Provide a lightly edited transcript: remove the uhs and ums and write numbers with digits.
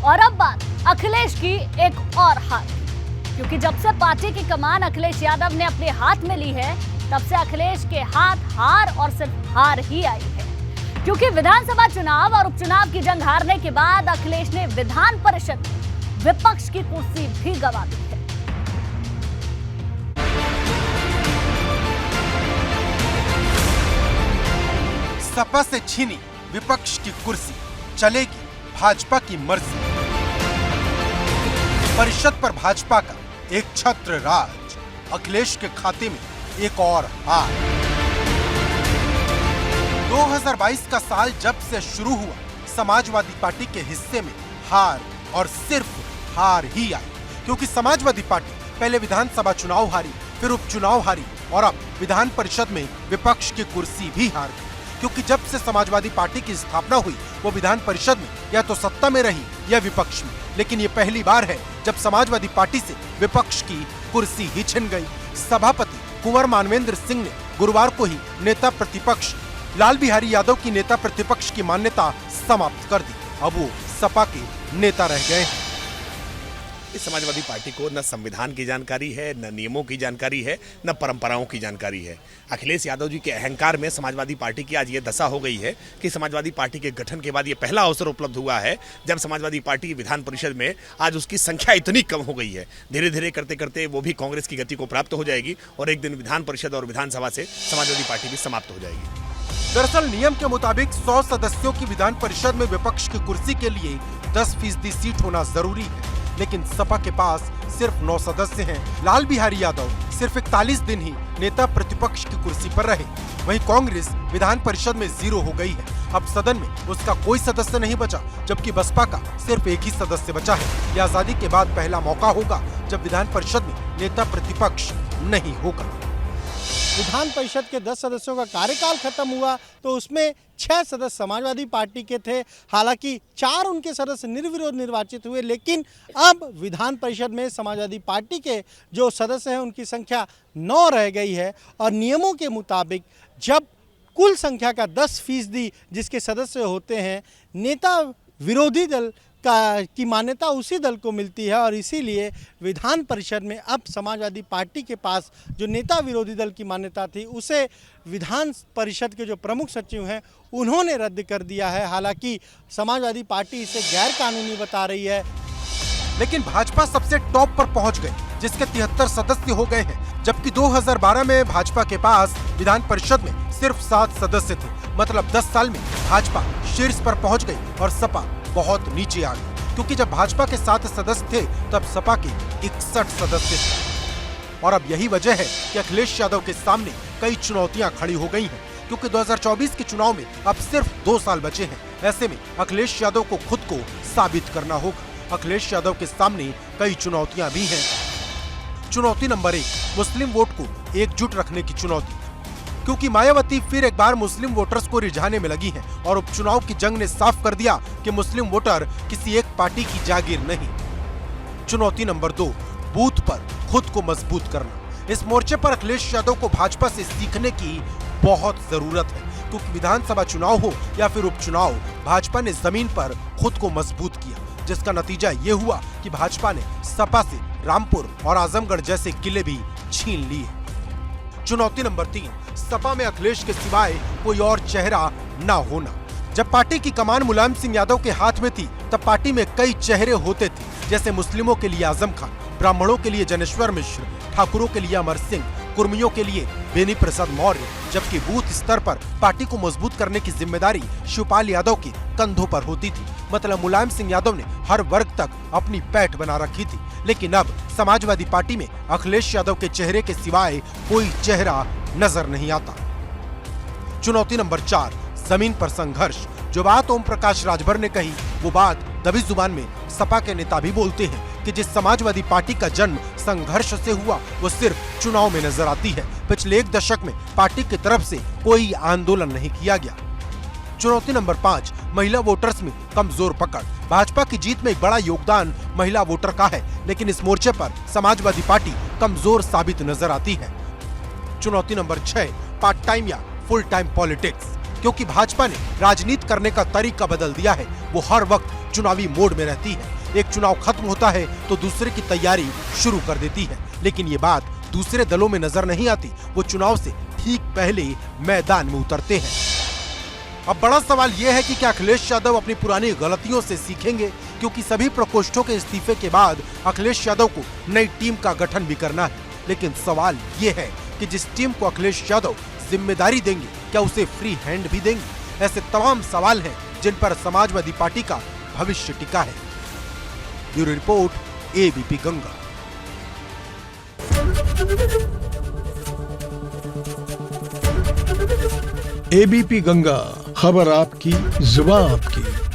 और अब बात अखिलेश की एक और हार, क्योंकि जब से पार्टी की कमान अखिलेश यादव ने अपने हाथ में ली है तब से अखिलेश के हाथ हार और सिर्फ हार ही आई है। क्योंकि विधानसभा चुनाव और उपचुनाव की जंग हारने के बाद अखिलेश ने विधान परिषद में विपक्ष की कुर्सी भी गंवा दी है। सपा से छीनी विपक्ष की कुर्सी, चलेगी भाजपा की मर्जी। परिषद पर भाजपा का एक छत्र राज, अखिलेश के खाते में एक और हार। 2022 का साल जब से शुरू हुआ, समाजवादी पार्टी के हिस्से में हार और सिर्फ हार ही आई, क्योंकि समाजवादी पार्टी पहले विधानसभा चुनाव हारी, फिर उपचुनाव हारी और अब विधान परिषद में विपक्ष की कुर्सी भी हार गई। क्योंकि जब से समाजवादी पार्टी की स्थापना हुई, वो विधान परिषद में या तो सत्ता में रही या विपक्ष में, लेकिन ये पहली बार है जब समाजवादी पार्टी से विपक्ष की कुर्सी ही छिन गई। सभापति कुंवर मानवेंद्र सिंह ने गुरुवार को ही नेता प्रतिपक्ष लाल बिहारी यादव की नेता प्रतिपक्ष की मान्यता समाप्त कर दी। अब वो सपा के नेता रह गए हैं। इस समाजवादी पार्टी को न संविधान की जानकारी है, न नियमों की जानकारी है, न परंपराओं की जानकारी है। अखिलेश यादव जी के अहंकार में समाजवादी पार्टी की आज ये दशा हो गई है कि समाजवादी पार्टी के गठन के बाद ये पहला अवसर उपलब्ध हुआ है जब समाजवादी पार्टी विधान परिषद में आज उसकी संख्या इतनी कम हो गई है। धीरे धीरे करते करते वो भी कांग्रेस की गति को प्राप्त हो जाएगी और एक दिन विधान परिषद और विधानसभा से समाजवादी पार्टी भी समाप्त हो जाएगी। दरअसल नियम के मुताबिक 100 सदस्यों की विधान परिषद में विपक्ष की कुर्सी के लिए 10% सीट होना जरूरी है, लेकिन सपा के पास सिर्फ 9 सदस्य हैं। लाल बिहारी यादव सिर्फ 41 दिन ही नेता प्रतिपक्ष की कुर्सी पर रहे। वहीं कांग्रेस विधान परिषद में 0 हो गई है। अब सदन में उसका कोई सदस्य नहीं बचा, जबकि बसपा का सिर्फ एक ही सदस्य बचा है। यह आजादी के बाद पहला मौका होगा जब विधान परिषद में नेता प्रतिपक्ष नहीं होगा। विधान परिषद के 10 सदस्यों का कार्यकाल खत्म हुआ तो उसमें 6 सदस्य समाजवादी पार्टी के थे। हालांकि 4 उनके सदस्य निर्विरोध निर्वाचित हुए, लेकिन अब विधान परिषद में समाजवादी पार्टी के जो सदस्य हैं उनकी संख्या 9 रह गई है। और नियमों के मुताबिक जब कुल संख्या का 10% जिसके सदस्य होते हैं, नेता विरोधी दल की मान्यता उसी दल को मिलती है। और इसीलिए विधान परिषद में अब समाजवादी पार्टी के पास जो नेता विरोधी दल की मान्यता थी उसे विधान परिषद के जो प्रमुख सचिव हैं उन्होंने रद्द कर दिया है। हालांकि समाजवादी पार्टी इसे गैर कानूनी बता रही है। लेकिन भाजपा सबसे टॉप पर पहुंच गई, जिसके 73 सदस्य हो गए हैं, जबकि 2012 में भाजपा के पास विधान परिषद में सिर्फ 7 सदस्य थे। मतलब 10 साल में भाजपा शीर्ष पर पहुंच गई और सपा बहुत नीचे आ गई, क्योंकि जब भाजपा के 7 सदस्य थे तब सपा के 61 सदस्य थे। और अब यही वजह है कि अखिलेश यादव के सामने कई चुनौतियां खड़ी हो गई हैं, क्योंकि 2024 के चुनाव में अब सिर्फ 2 साल बचे हैं। ऐसे में अखिलेश यादव को खुद को साबित करना होगा। अखिलेश यादव के सामने कई चुनौतियां भी हैं। चुनौती नंबर 1, मुस्लिम वोट को एकजुट रखने की चुनौती, क्योंकि मायावती फिर एक बार मुस्लिम वोटर्स को रिझाने में लगी हैं और उपचुनाव की जंग ने साफ कर दिया कि मुस्लिम वोटर किसी एक पार्टी की जागीर नहीं। चुनौती नंबर 2, बूथ पर खुद को मजबूत करना। इस मोर्चे पर अखिलेश यादव को भाजपा से सीखने की बहुत जरूरत है, क्योंकि विधानसभा चुनाव हो या फिर उपचुनाव, भाजपा ने जमीन पर खुद को मजबूत किया, जिसका नतीजा ये हुआ कि भाजपा ने सपा से रामपुर और आजमगढ़ जैसे किले भी छीन लिए। चुनौती नंबर 3, सपा में अखिलेश के सिवाय कोई और चेहरा न होना। जब पार्टी की कमान मुलायम सिंह यादव के हाथ में थी तब पार्टी में कई चेहरे होते थे, जैसे मुस्लिमों के लिए आजम खान, ब्राह्मणों के लिए जनेश्वर मिश्र, ठाकुरों के लिए अमर सिंह, कुर्मियों के लिए बेनी प्रसाद मौर्य। जबकि बूथ स्तर पर पार्टी को मजबूत करने की जिम्मेदारी शिवपाल यादव के कंधों पर होती थी। मतलब मुलायम सिंह यादव ने हर वर्ग तक अपनी पैठ बना रखी थी। लेकिन अब समाजवादी पार्टी में अखिलेश यादव के चेहरे के सिवाय कोई चेहरा नजर नहीं आता। चुनौती नंबर 4, जमीन पर संघर्ष। जो बात ओम प्रकाश राजभर ने कही, वो बात दबी जुबान में सपा के नेता भी बोलते हैं कि जिस समाजवादी पार्टी का जन्म संघर्ष से हुआ वो सिर्फ चुनाव में नजर आती है। पिछले 1 दशक में पार्टी की तरफ से कोई आंदोलन नहीं किया गया। चुनौती नंबर 5, महिला वोटर्स में कमजोर पकड़। भाजपा की जीत में एक बड़ा योगदान महिला वोटर का है, लेकिन इस मोर्चे पर समाजवादी पार्टी कमजोर साबित नजर आती है। चुनौती नंबर 6, पार्ट टाइम या फुल टाइम पॉलिटिक्स। क्योंकि भाजपा ने राजनीति करने का तरीका बदल दिया है। वो हर वक्त चुनावी मोड में रहती है। एक चुनाव खत्म होता है तो दूसरे की तैयारी शुरू कर देती है। लेकिन ये बात दूसरे दलों में नजर नहीं आती। वो चुनाव से ठीक पहले मैदान में उतरते हैं। अब बड़ा सवाल यह है कि क्या अखिलेश यादव अपनी पुरानी गलतियों से सीखेंगे, क्योंकि सभी प्रकोष्ठों के इस्तीफे के बाद अखिलेश यादव को नई टीम का गठन भी करना है। लेकिन सवाल ये है कि जिस टीम को अखिलेश यादव जिम्मेदारी देंगे, क्या उसे फ्री हैंड भी देंगे? ऐसे तमाम सवाल हैं जिन पर समाजवादी पार्टी का भविष्य टिका है। Bureau report, ABP Ganga. ABP Ganga, खबर आपकी, जुबान आपकी।